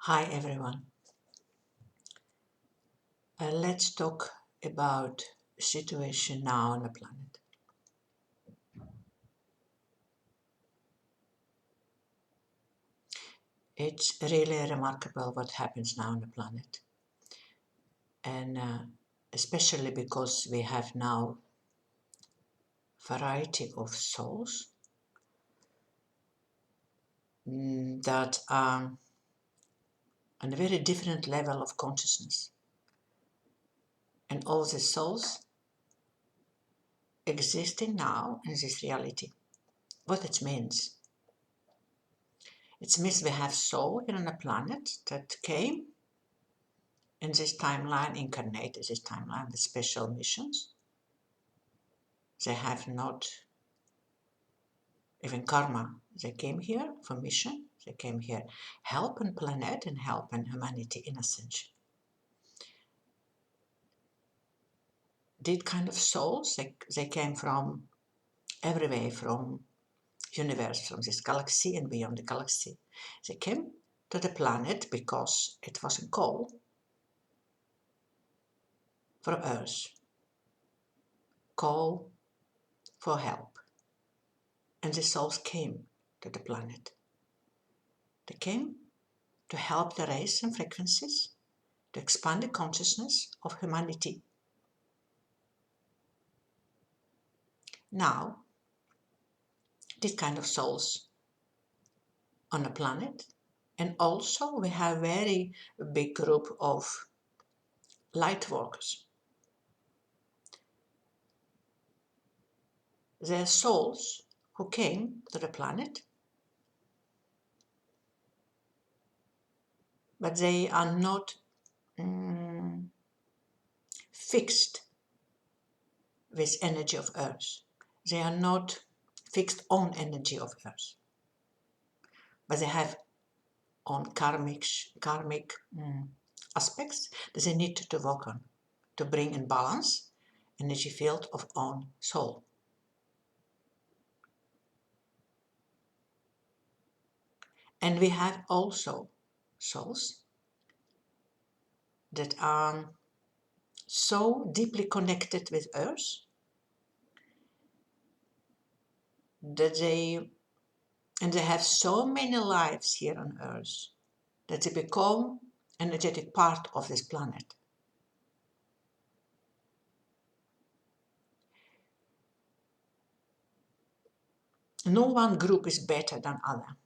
Hi everyone. Let's talk about situation now on the planet. It's really remarkable what happens now on the planet, and especially because we have now variety of souls that are on a very different level of consciousness, and all the souls existing now in this reality. What it means? It means we have soul here on the planet that came in this timeline, incarnated this timeline with special missions. They have not even karma. They came here for mission. They came here helping planet and helping humanity in ascension. These kind of souls, they came from everywhere, from universe, from this galaxy and beyond the galaxy. They came to the planet because it was a call for Earth, call for help. And the souls came to the planet. They came to help the race and frequencies, to expand the consciousness of humanity. Now, these kind of souls on the planet, and also we have very big group of light workers. They are souls who came to the planet, but they are not fixed with energy of Earth. They are not fixed on energy of Earth, but they have on karmic aspects that they need to work on to bring in balance energy field of own soul. And we have also souls that are so deeply connected with Earth that they have so many lives here on Earth that they become energetic part of this planet. No one group is better than other.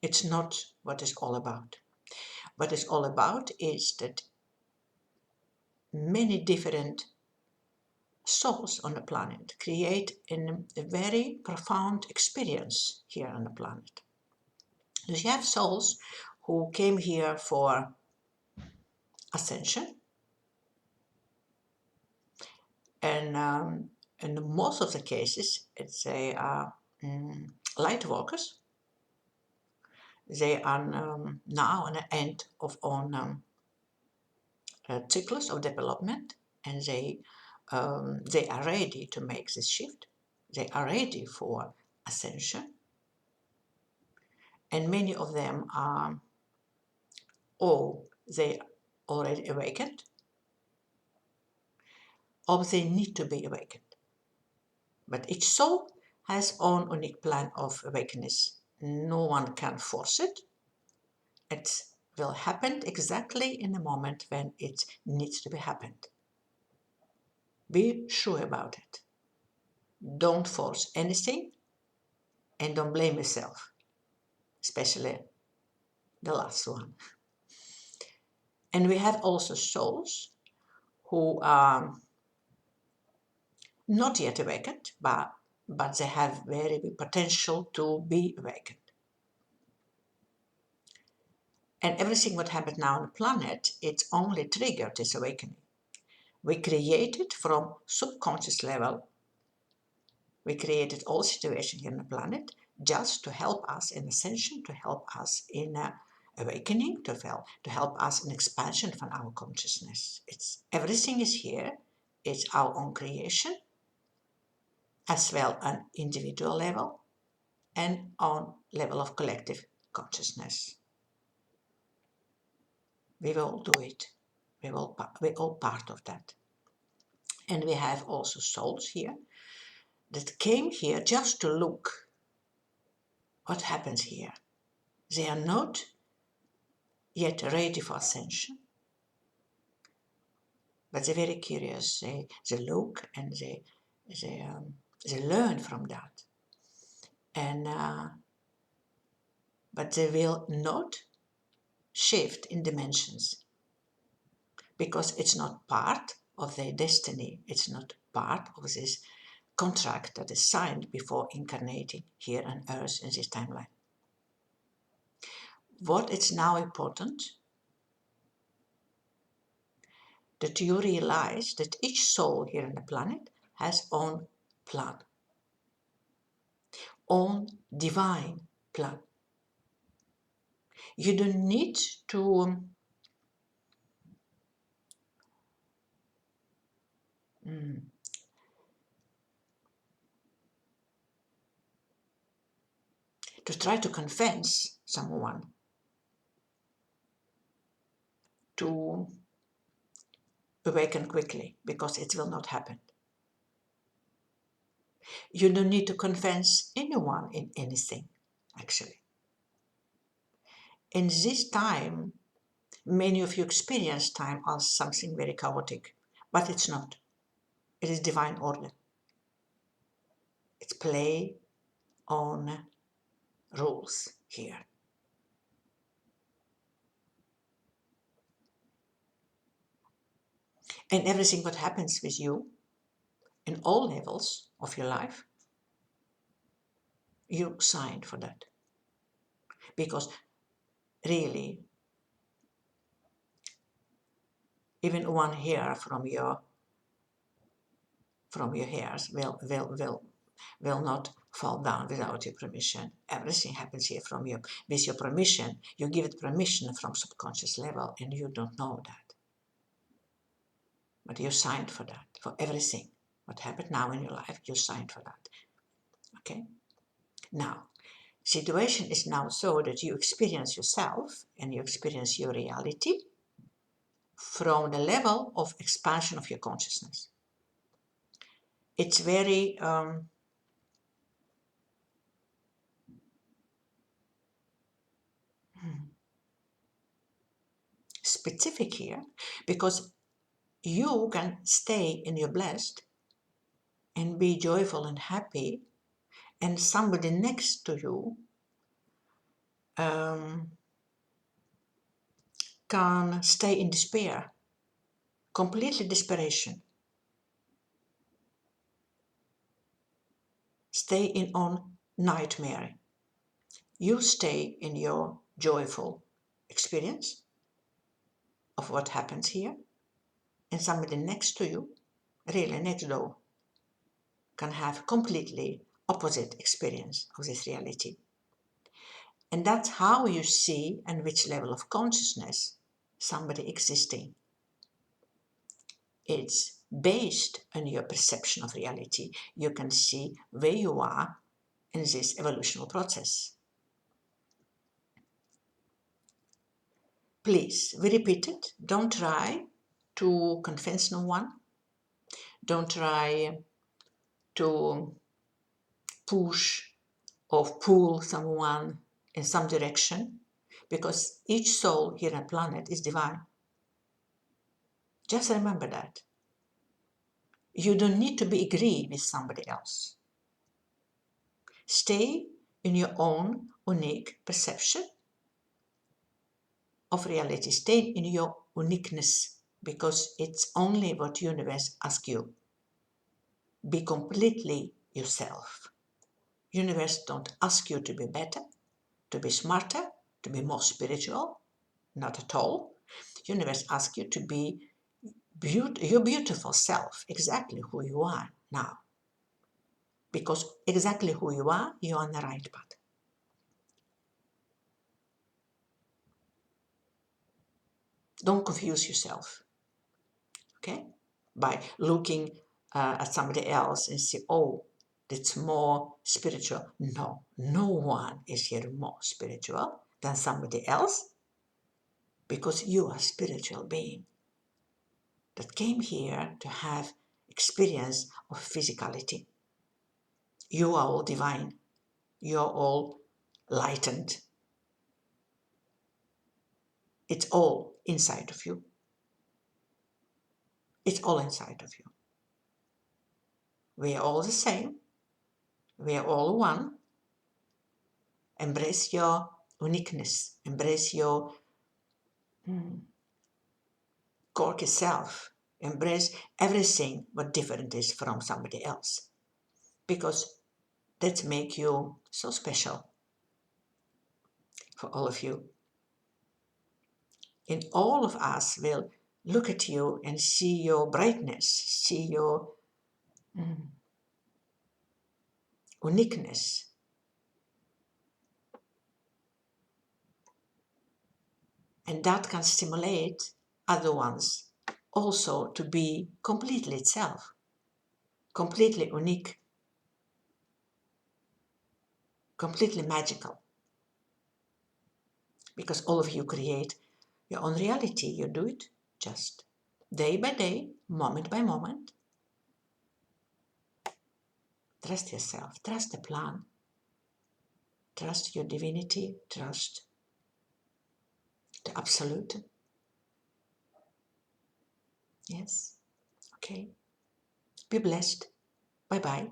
It's not what it's all about. What it's all about is that many different souls on the planet create a very profound experience here on the planet. So you have souls who came here for ascension, and in most of the cases they are light workers. They are now on the end of on cyclus of development, and they are ready to make this shift. They are ready for ascension, and many of them are, or they already awakened, or they need to be awakened. But each soul has own unique plan of awakeness. No one can force it. It will happen exactly in the moment when it needs to be happened. Be sure about it. Don't force anything, and don't blame yourself, especially the last one. And we have also souls who are not yet awakened, but they have very big potential to be awakened. And everything what happens now on the planet, it's only triggered this awakening. We created from subconscious level, we created all situations here on the planet just to help us in ascension, to help us in awakening, to help us in expansion from our consciousness. Everything is here. It's our own creation, as well on individual level and on level of collective consciousness. We will do it. We're all part of that. And we have also souls here that came here just to look what happens here. They are not yet ready for ascension, but they're very curious. They look and they learn from that. And but they will not shift in dimensions because it's not part of their destiny. It's not part of this contract that is signed before incarnating here on earth in this timeline. What is now important, that you realize that each soul here on the planet has own plan, own divine plan. You don't need to try to convince someone to awaken quickly, because it will not happen. You don't need to convince anyone in anything, actually. In this time, many of you experience time as something very chaotic, but it's not. It is divine order. It's play on rules here. And everything what happens with you in all levels of your life, you signed for that. Because really, even one hair from your hairs will not fall down without your permission. Everything happens here from you. With your permission, you give it permission from subconscious level, and you don't know that. But you signed for that, for everything. What happened now in your life, you signed for that. Okay? Now, situation is now so that you experience yourself and you experience your reality from the level of expansion of your consciousness. It's very specific here, because you can stay in your blessed and be joyful and happy, and somebody next to you can stay in despair, completely desperation, stay in on nightmare. You stay in your joyful experience of what happens here, and somebody next to you, really next door, can have completely opposite experience of this reality. And that's how you see and which level of consciousness somebody existing. It's based on your perception of reality. You can see where you are in this evolutionary process. Please, we repeat it. Don't try to convince no one. Don't try to push or pull someone in some direction, because each soul here on planet is divine. Just remember that. You don't need to be agree with somebody else. Stay in your own unique perception of reality. Stay in your uniqueness, because it's only what universe asks you. Be completely yourself. Universe don't ask you to be better, to be smarter, to be more spiritual. Not at all. Universe asks you to be your beautiful self, exactly who you are now. Because exactly who you are, you're on the right path. Don't confuse yourself, okay? By looking at somebody else and say, oh, it's more spiritual. No, no one is here more spiritual than somebody else. because you are a spiritual being that came here to have experience of physicality. You are all divine. You are all lightened. It's all inside of you. It's all inside of you. We are all the same. We are all one. Embrace your uniqueness. Embrace your quirky self. Embrace everything what different is from somebody else. Because that makes you so special for all of you. And all of us will look at you and see your brightness, see your uniqueness. And that can stimulate other ones also to be completely itself, completely unique, completely magical. Because all of you create your own reality. You do it just day by day, moment by moment. Trust yourself, trust the plan, trust your divinity, trust the absolute. Yes, okay. Be blessed. Bye bye.